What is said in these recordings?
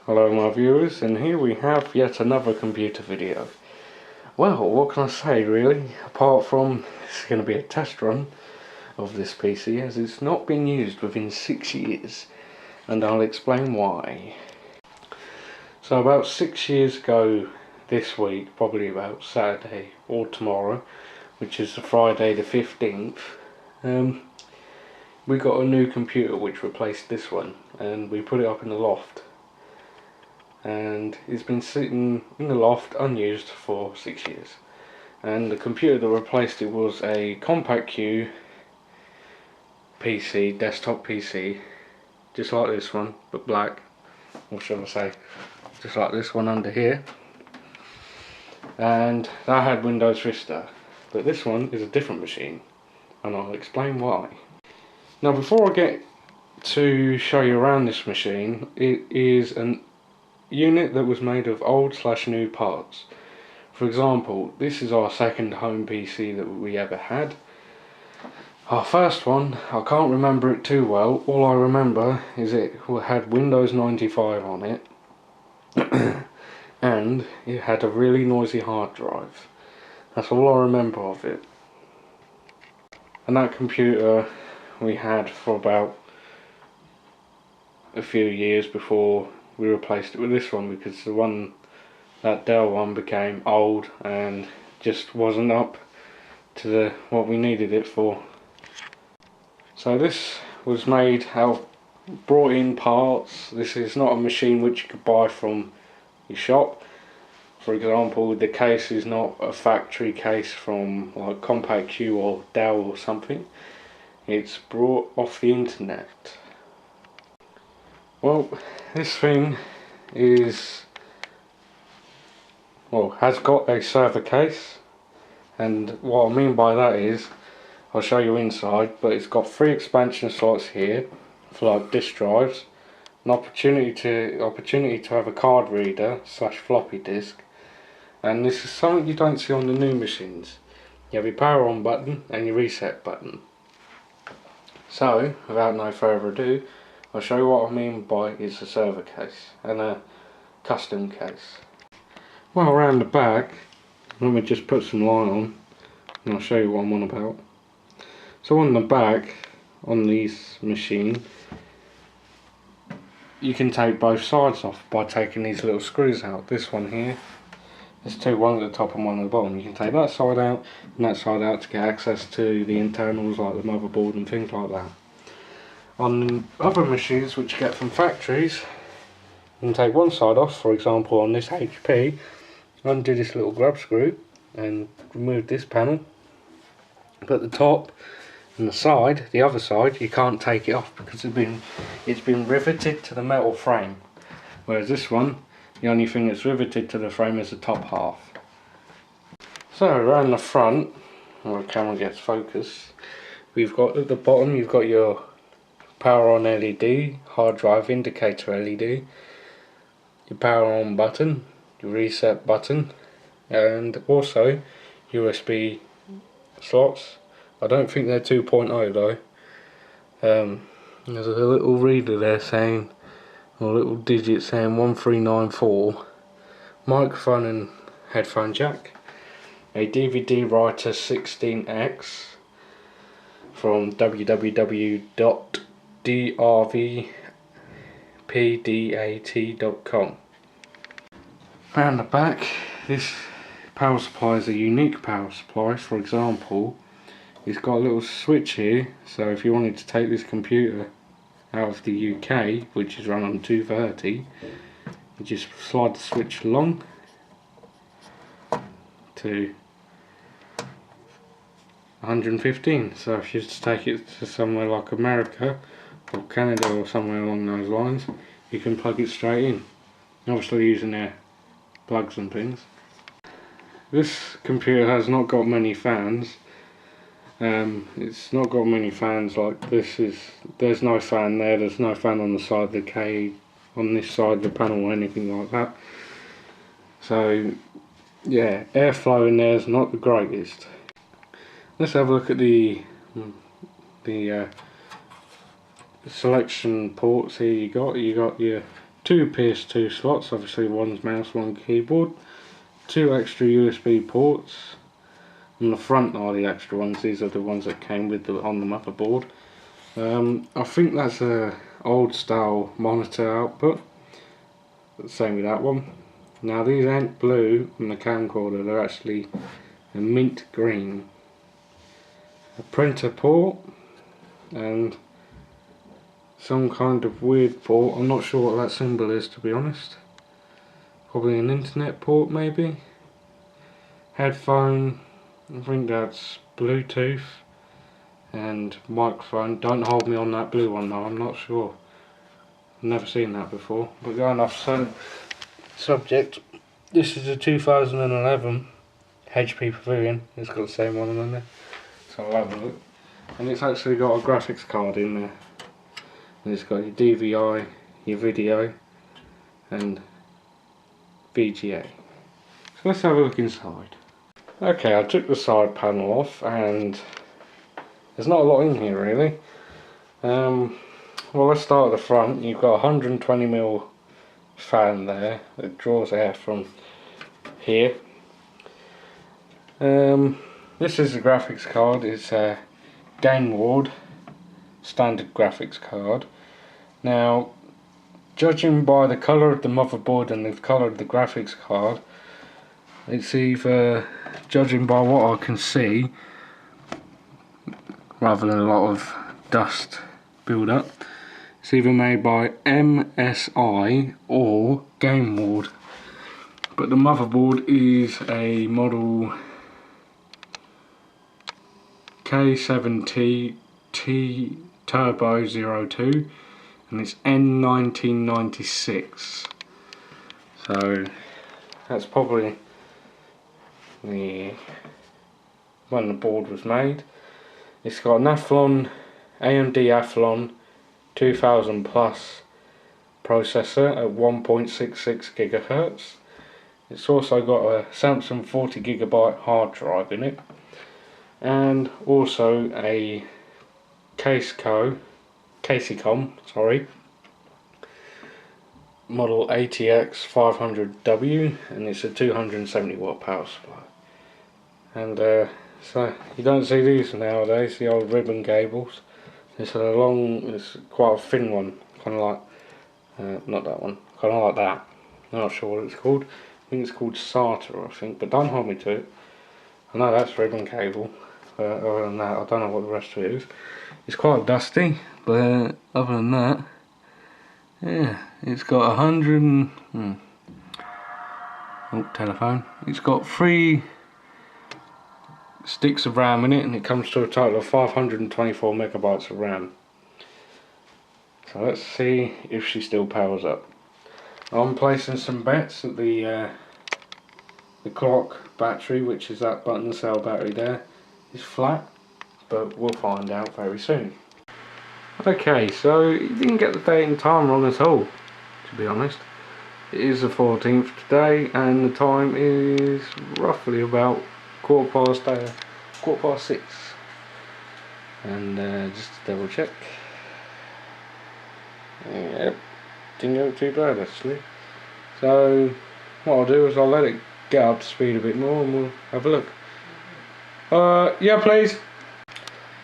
Hello my viewers, and here we have yet another computer video. Well, what can I say really, apart from it's going to be a test run of this PC as it's not been used within 6 years, and I'll explain why. So about 6 years ago this week, probably about Saturday or tomorrow, which is the Friday the 15th, we got a new computer which replaced this one, and we put it up in the loft. And it's been sitting in the loft unused for 6 years, and the computer that replaced it was a compact Q PC, desktop PC, just like this one but black, or should I say just like this one under here, and that had Windows Vista, but this one is a different machine, and I'll explain why. Now before I get to show you around this machine, it is an unit that was made of old/new parts. For example, this is our second home PC that we ever had. Our first one, I can't remember it too well. All I remember is it had Windows 95 on it and it had a really noisy hard drive. That's all I remember of it. And that computer we had for about a few years before we replaced it with this one, because that Dell one became old and just wasn't up to what we needed it for. So this was made out, brought in parts. This is not a machine which you could buy from your shop. For example, the case is not a factory case from like Compact Q or Dell or something. It's brought off the internet. Well, this thing has got a server case, and what I mean by that is, I'll show you inside, but it's got 3 expansion slots here for like disk drives, an opportunity to have a card reader / floppy disk, and this is something you don't see on the new machines. You have your power on button and your reset button. So without no further ado, I'll show you what I mean by it's a server case and a custom case. Well, around the back, let me just put some light on and I'll show you what I'm on about. So on the back, on this machine, you can take both sides off by taking these little screws out. This one here, there's 2, one at the top and one at the bottom. You can take that side out and that side out to get access to the internals like the motherboard and things like that. On other machines which you get from factories, you can take one side off. For example, on this HP, undo this little grub screw and remove this panel, but the top and the side, the other side, you can't take it off because it's been riveted to the metal frame, whereas this one, the only thing that's riveted to the frame is the top half. So around the front, where the camera gets focused, we've got at the bottom, you've got your power on LED, hard drive indicator LED, your power on button, your reset button, and also USB slots. I don't think they're 2.0 though. There's a little reader there saying, or a little digit saying 1394, microphone and headphone jack, a DVD writer 16X from www.drvpdat.com. Around the back, this power supply is a unique power supply. For example, it's got a little switch here, so if you wanted to take this computer out of the UK, which is run on 230, you just slide the switch along to 115. So if you just take it to somewhere like America or Canada or somewhere along those lines, you can plug it straight in, obviously using their plugs and things. This computer has not got many fans. It's not got many fans like this. There's no fan there, there's no fan on the side of the cage, on this side of the panel or anything like that. So yeah, airflow in there is not the greatest. Let's have a look at the selection ports here. You got your 2 PS2 slots, obviously one's mouse, one keyboard, 2 extra USB ports. On the front are the extra ones, these are the ones that came with on the motherboard. I think that's a old style monitor output, same with that one. Now these ain't blue on the camcorder, they're actually a mint green. A printer port and some kind of weird port, I'm not sure what that symbol is to be honest. Probably an internet port maybe. Headphone, I think that's Bluetooth, and microphone. Don't hold me on that blue one though, I'm not sure. Never seen that before. But going off subject, this is a 2011 HP Pavilion. It's got the same one in there, so I'll have a look. And it's actually got a graphics card in there. And it's got your DVI, your video, and VGA. So let's have a look inside. Okay, I took the side panel off, and there's not a lot in here really. Well, let's start at the front. You've got a 120mm fan there that draws air from here. This is the graphics card. It's a Gameward standard graphics card. Now, judging by the colour of the motherboard and the colour of the graphics card, it's either, judging by what I can see, rather than a lot of dust build up, it's either made by MSI or Gameward. But the motherboard is a model K7T Turbo 02, and it's N1996. So that's probably when the board was made. It's got an AMD Athlon 2000 plus processor at 1.66 GHz. It's also got a Samsung 40GB hard drive in it, and also a Casecom model ATX 500W, and it's a 270 watt power supply. And so you don't see these nowadays, the old ribbon cables. It's it's quite a thin one, kind of like, not that one, kind of like that. I'm not sure what it's called. I think it's called SATA, I think, but don't hold me to it. I know that's ribbon cable. Other than that, I don't know what the rest of it is. It's quite dusty, but other than that, yeah, it's got 100 telephone. It's got 3 sticks of RAM in it, and it comes to a total of 524 megabytes of RAM. So let's see if she still powers up. I'm placing some bets that the clock battery, which is that button cell battery there, is flat, but we'll find out very soon. Okay, so you didn't get the date and time wrong at all, to be honest. It is the 14th today, and the time is roughly about quarter past 6. And just to double check, yep, didn't go too bad actually. So what I'll do is I'll let it get up to speed a bit more, and we'll have a look. Yeah, please.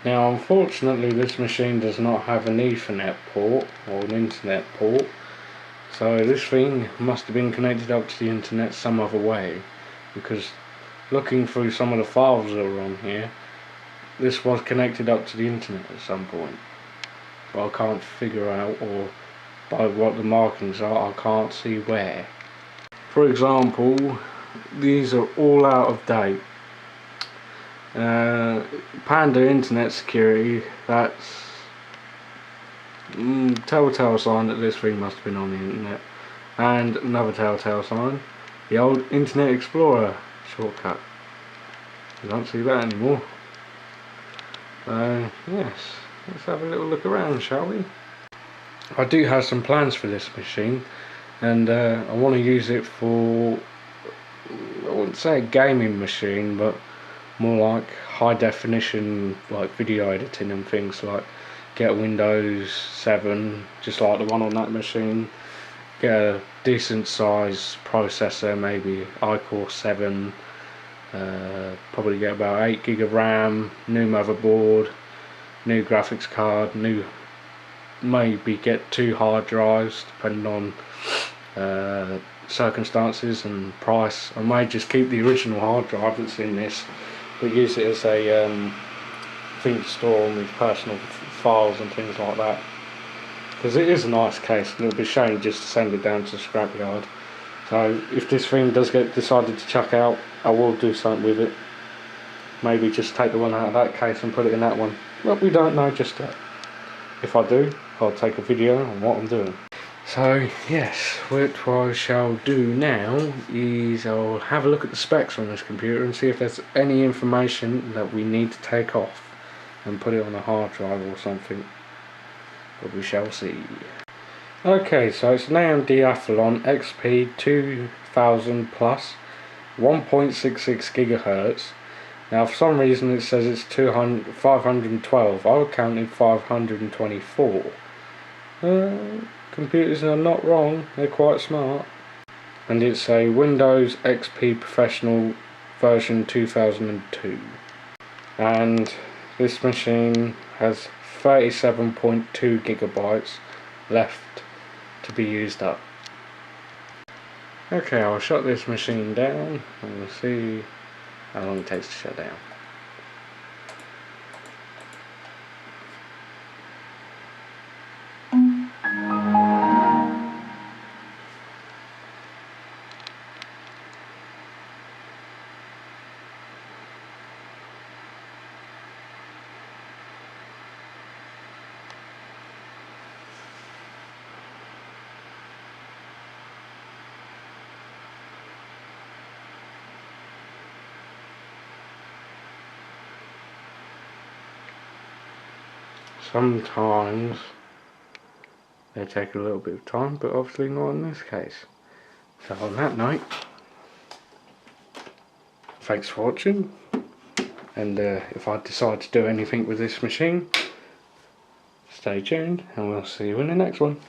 Now, unfortunately, this machine does not have an Ethernet port or an internet port, so this thing must have been connected up to the internet some other way, because looking through some of the files that are on here, this was connected up to the internet at some point, but I can't figure out, or by what the markings are, I can't see where. For example, these are all out of date. Panda Internet Security, that's telltale sign that this thing must have been on the internet. And another telltale sign, the old Internet Explorer shortcut. You don't see that anymore. Yes, let's have a little look around, shall we? I do have some plans for this machine, and I want to use it for, I wouldn't say a gaming machine, but more like high definition, like video editing and things, like get Windows 7 just like the one on that machine, get a decent size processor, maybe iCore 7, probably get about 8 gig of RAM, new motherboard, new graphics card, maybe get 2 hard drives depending on circumstances and price. I may just keep the original hard drive that's in this, but use it as a thing to store all my personal files and things like that, because it is a nice case and it would be a shame just to send it down to the scrapyard. So if this thing does get decided to chuck out, I will do something with it. Maybe just take the one out of that case and put it in that one, but we don't know just yet. If I do, I'll take a video on what I'm doing. So yes, what I shall do now is I'll have a look at the specs on this computer and see if there's any information that we need to take off and put it on a hard drive or something, but we shall see. Okay, so it's an AMD Athlon XP 2000 plus 1.66 gigahertz. Now for some reason it says it's 512, I counted 524. Computers are not wrong, they're quite smart. And it's a Windows XP Professional version 2002. And this machine has 37.2 gigabytes left to be used up. Okay, I'll shut this machine down and we'll see how long it takes to shut down. Sometimes they take a little bit of time, but obviously not in this case. So on that note, thanks for watching, and if I decide to do anything with this machine, stay tuned and we'll see you in the next one.